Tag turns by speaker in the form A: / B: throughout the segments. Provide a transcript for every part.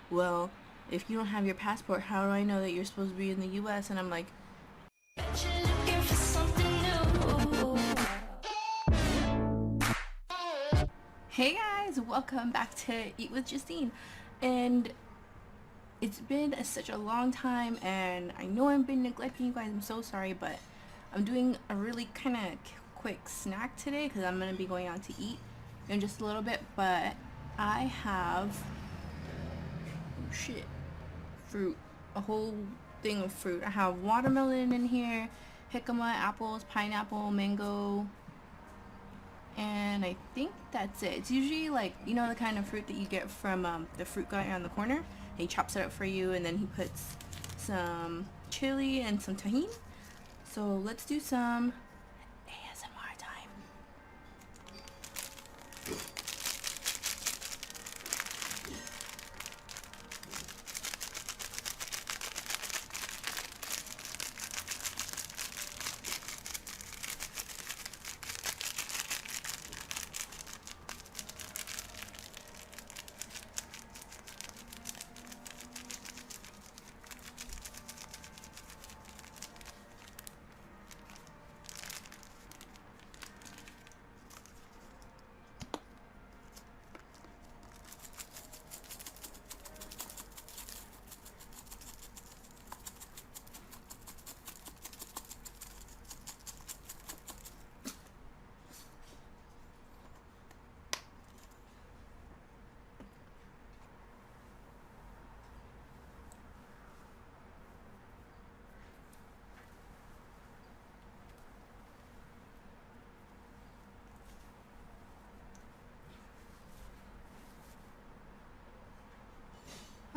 A: well, if you don't have your passport, how do I know that you're supposed to be in the US? And I'm like, hey guys, welcome back to Eat with Justine. And it's been such a long time, and I know I've been neglecting you guys. I'm so sorry, but I'm doing a really kind of quick snack today because I'm going to be going out to eat in just a little bit. But I have, oh shit, fruit, a whole thing of fruit. I have watermelon in here, jicama, apples, pineapple, mango, and I think that's it. It's usually like, you know, the kind of fruit that you get from the fruit guy on the corner. He chops it up for you, and then he puts some chili and some Tajin. So let's do some ASMR time.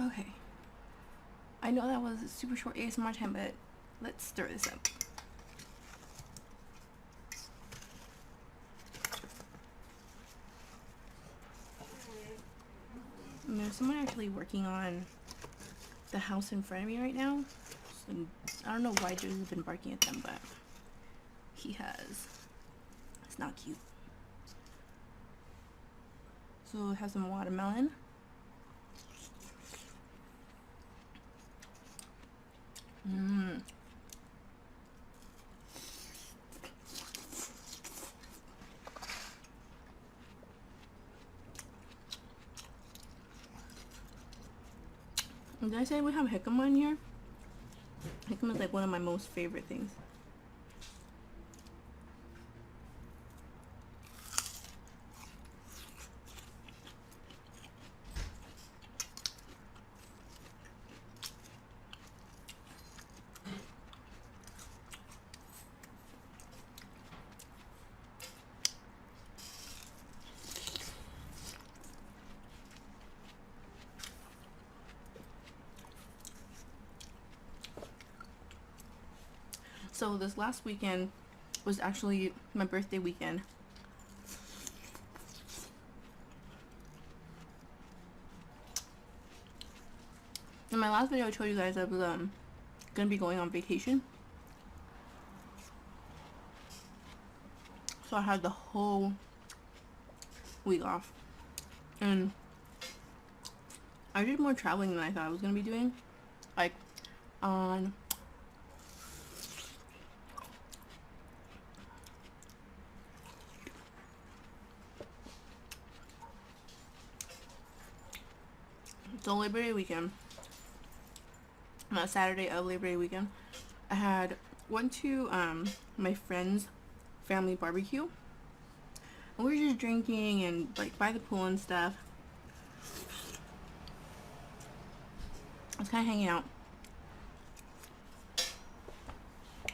A: Okay. I know that was a super short ASMR time, but let's stir this up. There's someone actually working on the house in front of me right now. So I don't know why Joe's been barking at them, but he has. It's not cute. So it has some watermelon. Mmm. Did I say we have jicama in here? Jicama is like one of my most favorite things. So this last weekend was actually my birthday weekend. In my last video I told you guys I was gonna be going on vacation. So I had the whole week off. And I did more traveling than I thought I was gonna be doing. Like on so Labor Day weekend, not Saturday of Labor Day weekend, I had went to my friend's family barbecue, and we were just drinking and like by the pool and stuff. I was kind of hanging out,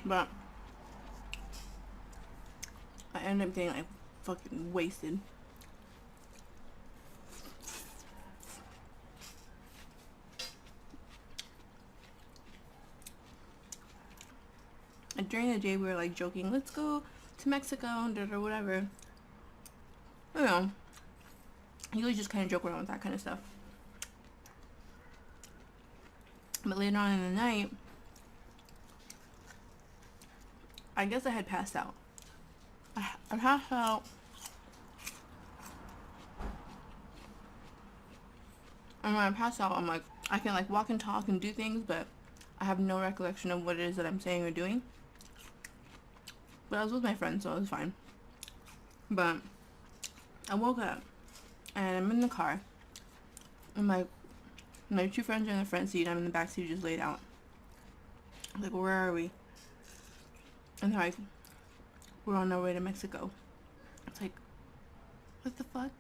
A: but I ended up getting like fucking wasted. And during the day we were like joking, let's go to Mexico or whatever. You know, you always just kind of joke around with that kind of stuff. But later on in the night, I guess I had passed out. I passed out And when I pass out, I'm like, I can like walk and talk and do things, but I have no recollection of what it is that I'm saying or doing. But I was with my friends, so it was fine. But I woke up and I'm in the car. And my two friends are in the front seat. I'm in the back seat, just laid out. I'm like, where are we? And they're like, we're on our way to Mexico. It's like, what the fuck?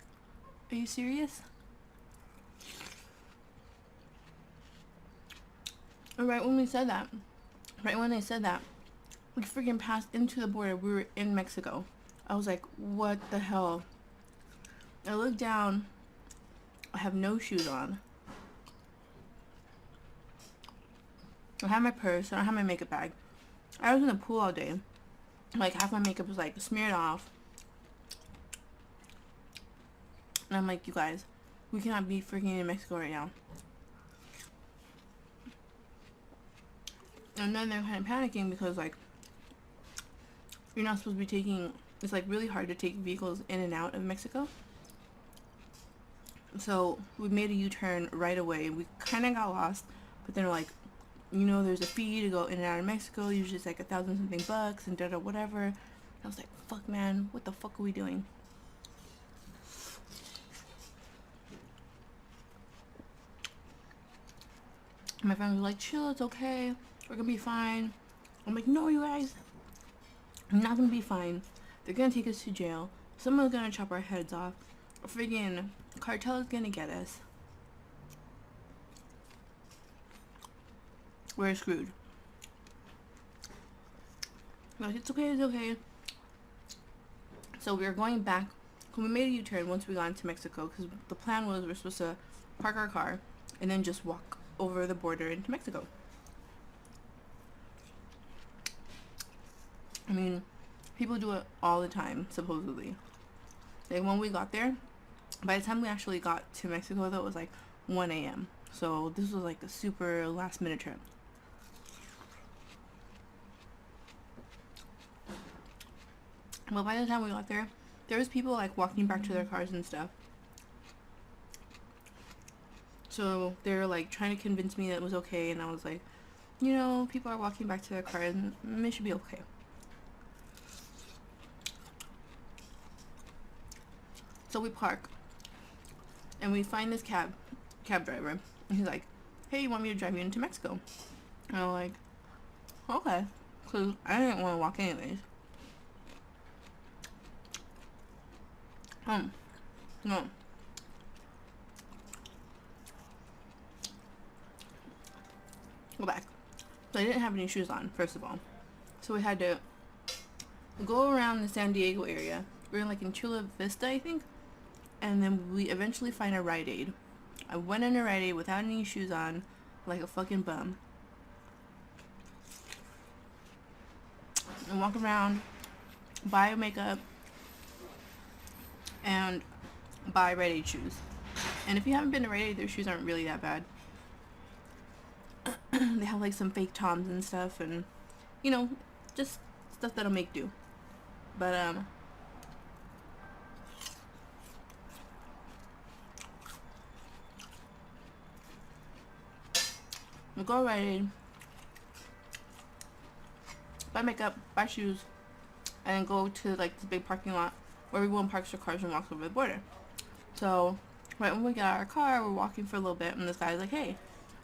A: Are you serious? And right when they said that, we freaking passed into the border. We were in Mexico. I was like, what the hell? I looked down. I have no shoes on. I have my purse. I don't have my makeup bag. I was in the pool all day. Like, half my makeup was like smeared off. And I'm like, you guys, we cannot be freaking in Mexico right now. And then they're kind of panicking because, like, you're not supposed to be taking, it's like really hard to take vehicles in and out of Mexico. So we made a U-turn right away. We kind of got lost, but then we're like, you know, there's a fee to go in and out of Mexico. Usually it's like $1,000 something bucks and da-da whatever. And I was like, fuck man, what the fuck are we doing? My friend was like, chill, it's okay. We're gonna be fine. I'm like, no, you guys. I'm not gonna be fine. They're gonna take us to jail. Someone's gonna chop our heads off. A friggin' cartel is gonna get us. We're screwed. Like, it's okay, it's okay. So we were going back. We made a U-turn once we got into Mexico because the plan was we're supposed to park our car and then just walk over the border into Mexico. I mean, people do it all the time, supposedly. Like, when we got there, by the time we actually got to Mexico, though, it was like 1 a.m. So this was like a super last minute trip. Well, by the time we got there, there was people like walking back to their cars and stuff. So they were like trying to convince me that it was okay, and I was like, you know, people are walking back to their cars and it should be okay. So we park and we find this cab driver, and he's like, hey, you want me to drive you into Mexico? And I'm like, okay, because I didn't want to walk anyways. No. Go back. So I didn't have any shoes on, first of all. So we had to go around the San Diego area. We were like in Chula Vista, I think. And then we eventually find a Rite Aid. I went in a Rite Aid without any shoes on, like a fucking bum. And walk around, buy makeup, and buy Rite Aid shoes. And if you haven't been to Rite Aid, their shoes aren't really that bad. They have like some fake Toms and stuff, and you know, just stuff that'll make do. But we'll go Rite Aid, buy makeup, buy shoes, and then go to like this big parking lot where everyone parks their cars and walks over the border. So right when we get out of our car, we're walking for a little bit, and this guy's like, hey,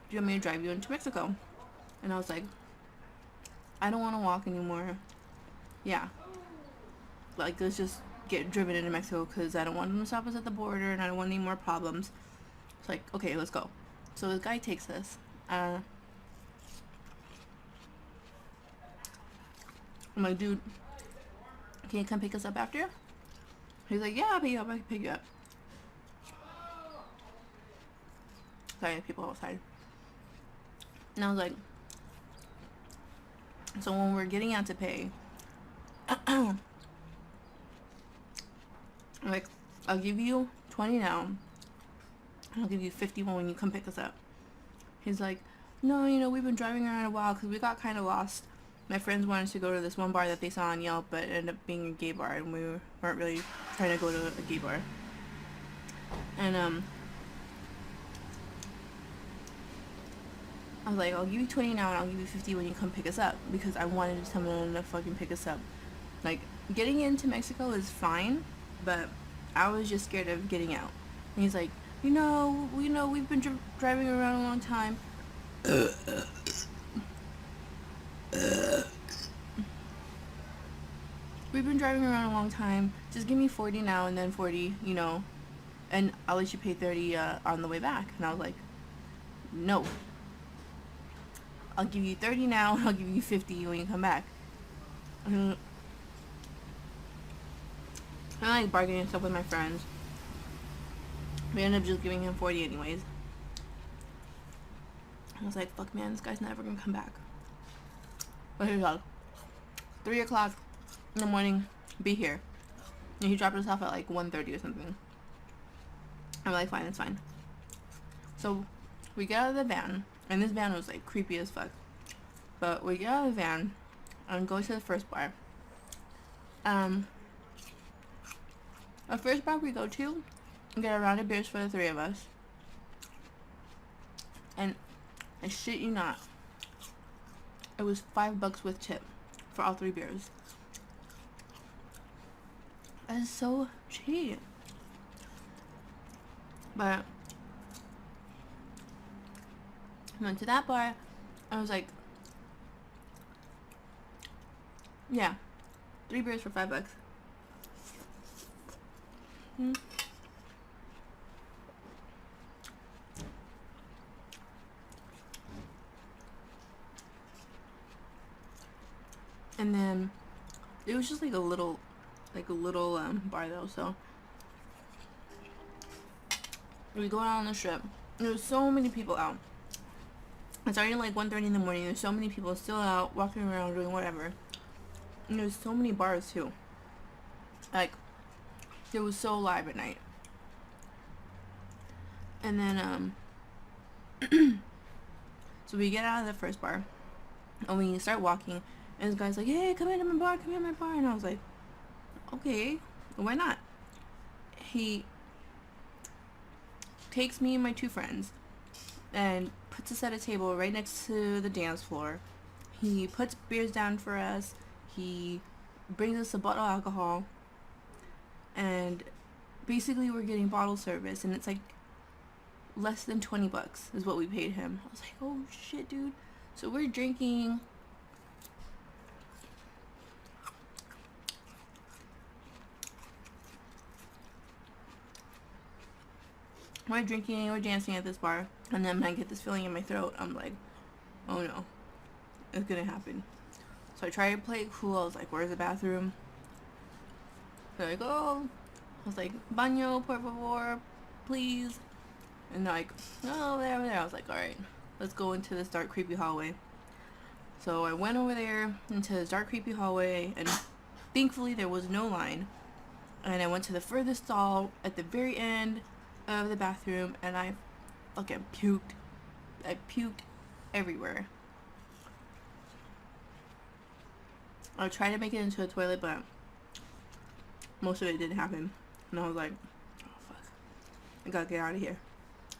A: do you want me to drive you into Mexico? And I was like, I don't want to walk anymore. Yeah, like, let's just get driven into Mexico because I don't want them to stop us at the border and I don't want any more problems. It's like, okay, let's go. So this guy takes us. I'm like, dude, can you come pick us up after? He's like, yeah, I'll pick you up. I can pick you up. Sorry, people outside. And I was like, so when we're getting out to pay, I'm like, I'll give you 20 now, and I'll give you 51 when you come pick us up. He's like, no, you know, we've been driving around a while because we got kind of lost. My friends wanted to go to this one bar that they saw on Yelp, but it ended up being a gay bar, and we weren't really trying to go to a gay bar. And I was like, I'll give you 20 now and I'll give you 50 when you come pick us up, because I wanted someone to fucking pick us up. Like, getting into Mexico is fine, but I was just scared of getting out. And he's like, we've been driving around a long time. We've been driving around a long time. Just give me 40 now and then 40, and I'll let you pay 30 on the way back. And I was like, no. I'll give you 30 now and I'll give you 50 when you come back. And I like bargaining stuff with my friends. We ended up just giving him 40 anyways. I was like, fuck man, this guy's never gonna come back. But here's all. 3 o'clock in the morning, be here. And he dropped us off at like 1:30 or something. I'm like, fine, it's fine. So we get out of the van, and this van was like creepy as fuck. But we get out of the van and go to the first bar. The first bar we go to, get a round of beers for the 3 of us. And I shit you not, it was $5 with tip for all 3 beers. That is so cheap. But I went to that bar. I was like, yeah, 3 beers for $5. And then it was just like a little bar though. So we go out on the strip. There was so many people out. It's already like 1:30 in the morning. There's so many people still out walking around doing whatever. And there's so many bars too. Like, it was so live at night. And then so we get out of the first bar and we start walking, and this guy's like, hey, come into my bar, and I was like, okay, why not? He takes me and my 2 friends and puts us at a table right next to the dance floor. He puts beers down for us. He brings us a bottle of alcohol, and basically we're getting bottle service, and it's like less than $20 is what we paid him. I was like, oh shit, dude. So we're drinking. We're drinking, we're dancing at this bar, and then I get this feeling in my throat. I'm like, oh no, it's gonna happen. So I try to play it cool. I was like, where's the bathroom? They're like, oh. I was like, baño, por favor, please. And they're like, oh, there, over there. I was like, alright, let's go into this dark, creepy hallway. So I went over there into this dark, creepy hallway, and thankfully there was no line. And I went to the furthest stall at the very end of the bathroom, and I fucking puked. I puked everywhere. I tried to make it into a toilet, but most of it didn't happen. And I was like, oh fuck, I gotta get out of here.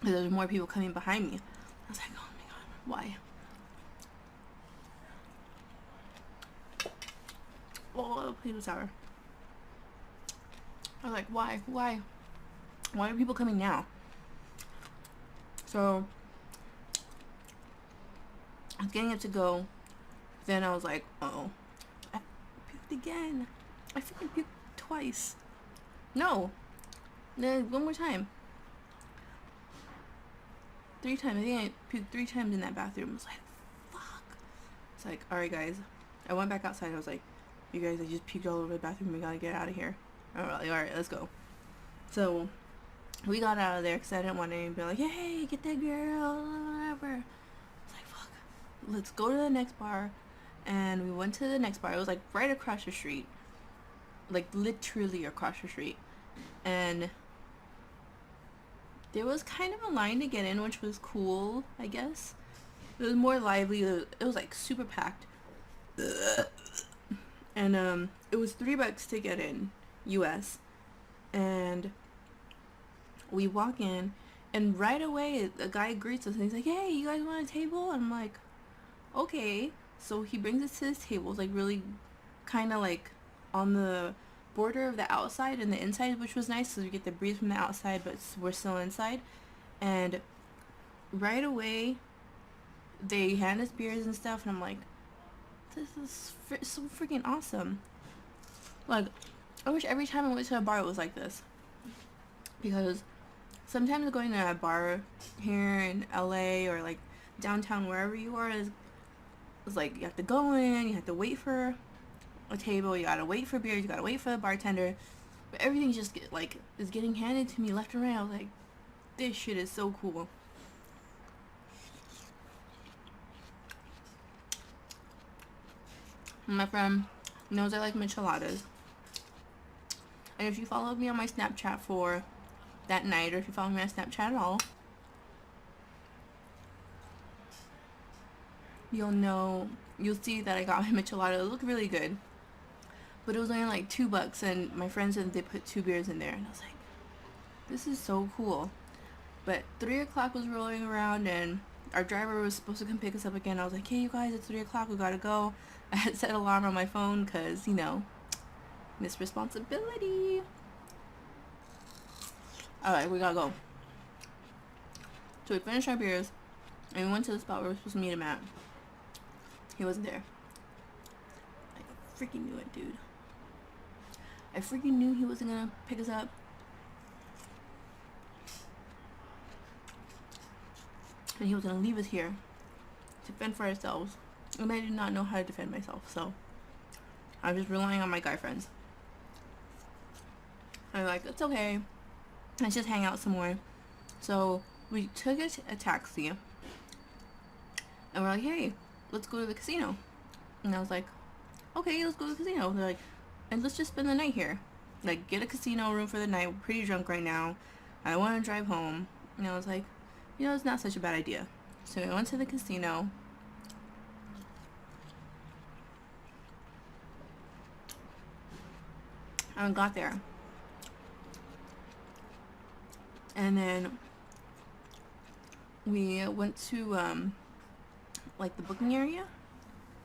A: Because there's more people coming behind me. I was like, oh my god, why? Oh, potato sour. I was like, why? Why are people coming now? So I was getting it to go. Then I was like, oh, I puked again. I freaking puked twice. No. Then one more time. 3 times. I think I puked 3 times in that bathroom. I was like, fuck. It's like, alright guys. I went back outside. I was like, you guys, I just puked all over the bathroom. We gotta get out of here. Alright, let's go. So we got out of there because I didn't want anyone to be like, hey, get that girl, whatever. I was like, fuck. Let's go to the next bar. And we went to the next bar. It was like right across the street. Like literally across the street. And there was kind of a line to get in, which was cool, I guess. It was more lively. It was like super packed. And it was $3 to get in, US. And we walk in, And right away, a guy greets us and he's like, "Hey, you guys want a table?" And I'm like, "Okay." So he brings us to this table. It's like really kind of like on the border of the outside and the inside, which was nice, so we get the breeze from the outside, but we're still inside. And right away, they hand us beers and stuff, and I'm like, this is so freaking awesome. Like, I wish every time I went to a bar it was like this, because sometimes going to a bar here in LA or like downtown, wherever you are, is like you have to go in, you have to wait for a table, you gotta wait for beers, you gotta wait for the bartender, but everything just is getting handed to me left and right. I was like, this shit is so cool. My friend knows I like micheladas, and if you followed me on my Snapchat for that night, or if you follow me on Snapchat at all, you'll see that I got my michelada. It looked really good, but it was only like $2, and my friend said they put 2 beers in there, and I was like, this is so cool. But 3 o'clock was rolling around, and our driver was supposed to come pick us up again. I was like, hey, you guys, it's 3 o'clock, we gotta go. I had set an alarm on my phone because, miss responsibility. Alright, we gotta go. So we finished our beers, and we went to the spot where we were supposed to meet him at. He wasn't there. I freaking knew it, dude. I freaking knew he wasn't gonna pick us up. And he was gonna leave us here to fend for ourselves. And I did not know how to defend myself, so I was relying on my guy friends. I'm like, it's okay, let's just hang out some more. So we took a taxi, and we're like, hey, let's go to the casino. And I was like, okay, let's go to the casino. They're like, and let's just spend the night here. Like, get a casino room for the night. We're pretty drunk right now. I want to drive home. And I was like, it's not such a bad idea. So we went to the casino. And got there. And then we went to like the booking area,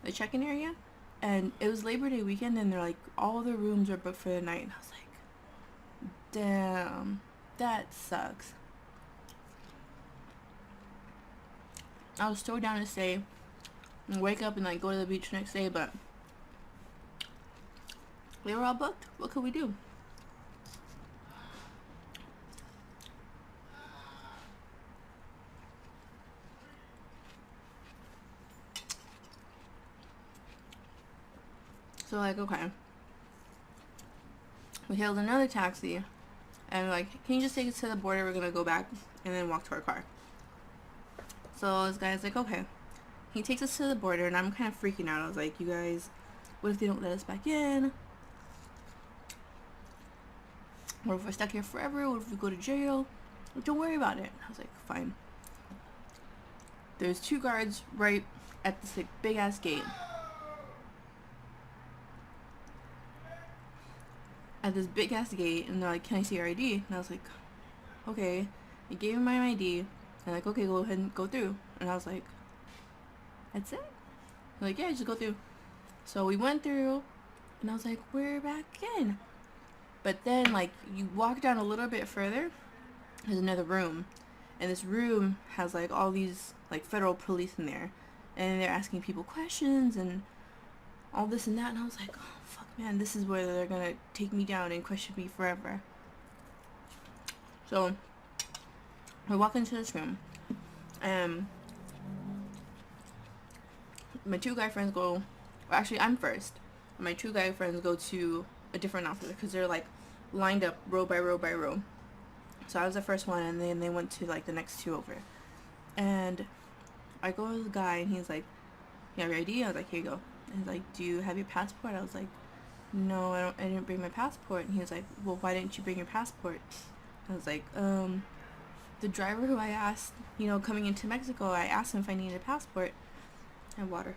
A: the check-in area, and it was Labor Day weekend, and they're like, all the rooms are booked for the night. And I was like, damn, that sucks. I was so down to stay and wake up and like go to the beach next day, but they were all booked. What could we do? So like, okay, we hailed another taxi, and like, can you just take us to the border? We're gonna go back and then walk to our car. So this guy's like, okay. He takes us to the border, and I'm kind of freaking out. I was like, you guys, what if they don't let us back in? What if we're stuck here forever? What if we go to jail? Like, don't worry about it. I was like, fine. There's 2 guards right at this like big ass gate. At this big ass gate, and they're like, can I see your ID? And I was like, okay. I gave him my ID, and like, okay, go ahead and go through. And I was like, that's it? They're like, yeah, just go through. So we went through, and I was like, we're back in. But then like, you walk down a little bit further, there's another room, and this room has like all these like federal police in there, and they're asking people questions and all this and that. And I was like, oh fuck, man, this is where they're gonna take me down and question me forever. So we walk into this room, and my 2 guy friends go, well, actually I'm first. My 2 guy friends go to a different officer because they're like lined up row by row by row. So I was the first one, and then they went to like the next 2 over. And I go to the guy, and he's like, you have your ID? I was like, here you go. And he's like, do you have your passport? I was like, no, I didn't bring my passport. And he was like, well, why didn't you bring your passport? I was like, the driver who I asked, coming into Mexico, I asked him if I needed a passport. And water.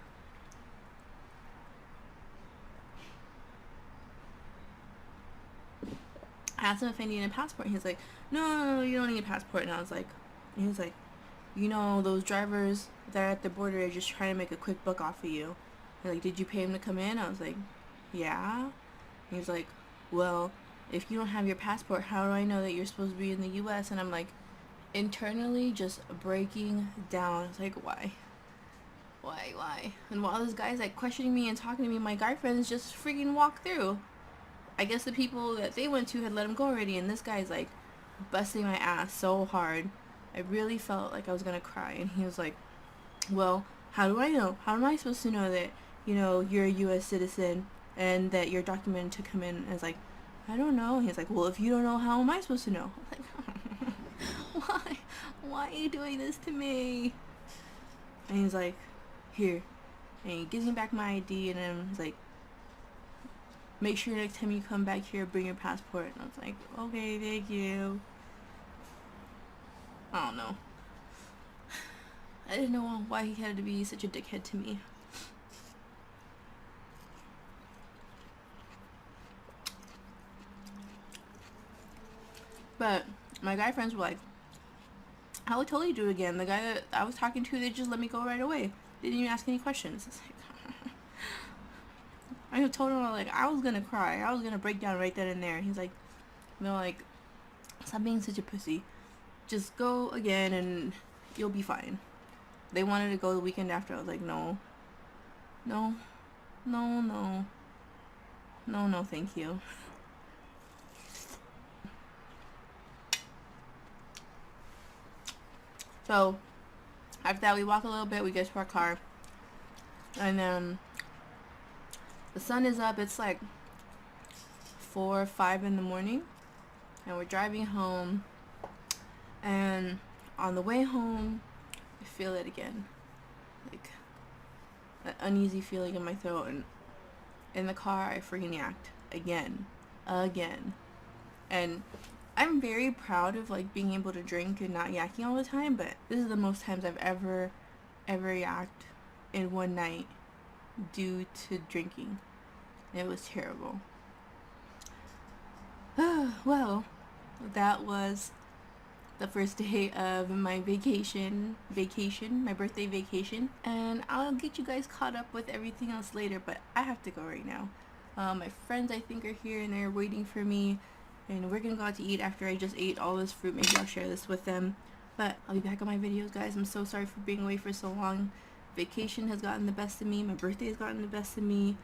A: I asked him if I needed a passport. He was like, no, you don't need a passport. And I was like, And he was like, you know, those drivers that are at the border are just trying to make a quick buck off of you. And like, did you pay him to come in? I was like, yeah. And he was like, well, if you don't have your passport, how do I know that you're supposed to be in the U.S.? And I'm like, internally just breaking down. It's like, why? And while this guy's like questioning me and talking to me, my guy friends just freaking walk through. I guess the people that they went to had let him go already, and this guy's like busting my ass so hard. I really felt like I was gonna cry. And he was like, well, how do I know? How am I supposed to know that, you know, you're a U.S. citizen and that you're documented to come in? And I was like, I don't know. And he's like, well, if you don't know, how am I supposed to know? I'm like, why are you doing this to me? And he's like, here. And he gives me back my ID, and then he's like, make sure next time you come back here, bring your passport. And I was like, okay, thank you. I don't know. I didn't know why he had to be such a dickhead to me. But my guy friends were like, I would totally do it again. The guy that I was talking to, they just let me go right away. They didn't even ask any questions. It's like, I told him, like, I was gonna cry. I was gonna break down right then and there. He's like, no, like, stop being such a pussy. Just go again and you'll be fine. They wanted to go the weekend after. I was like, no, thank you. So after that, we walk a little bit, we get to our car, and then the sun is up. It's like 4 or 5 in the morning, and we're driving home, and on the way home I feel it again, like an uneasy feeling in my throat, and in the car I freaking yacked again. And I'm very proud of like being able to drink and not yakking all the time, but this is the most times I've ever yacked in one night due to drinking. It was terrible. Well, that was the first day of my vacation, my birthday vacation, and I'll get you guys caught up with everything else later, but I have to go right now. My friends, I think, are here and they're waiting for me, and we're gonna go out to eat after I just ate all this fruit. Maybe I'll share this with them, but I'll be back on my videos, guys. I'm so sorry for being away for so long. Vacation has gotten the best of me. My birthday has gotten the best of me.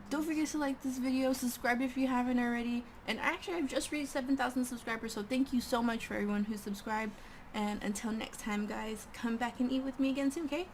A: Don't forget to like this video, subscribe if you haven't already, and actually I've just reached 7,000 subscribers, so thank you so much for everyone who subscribed, and until next time, guys, come back and eat with me again soon, okay?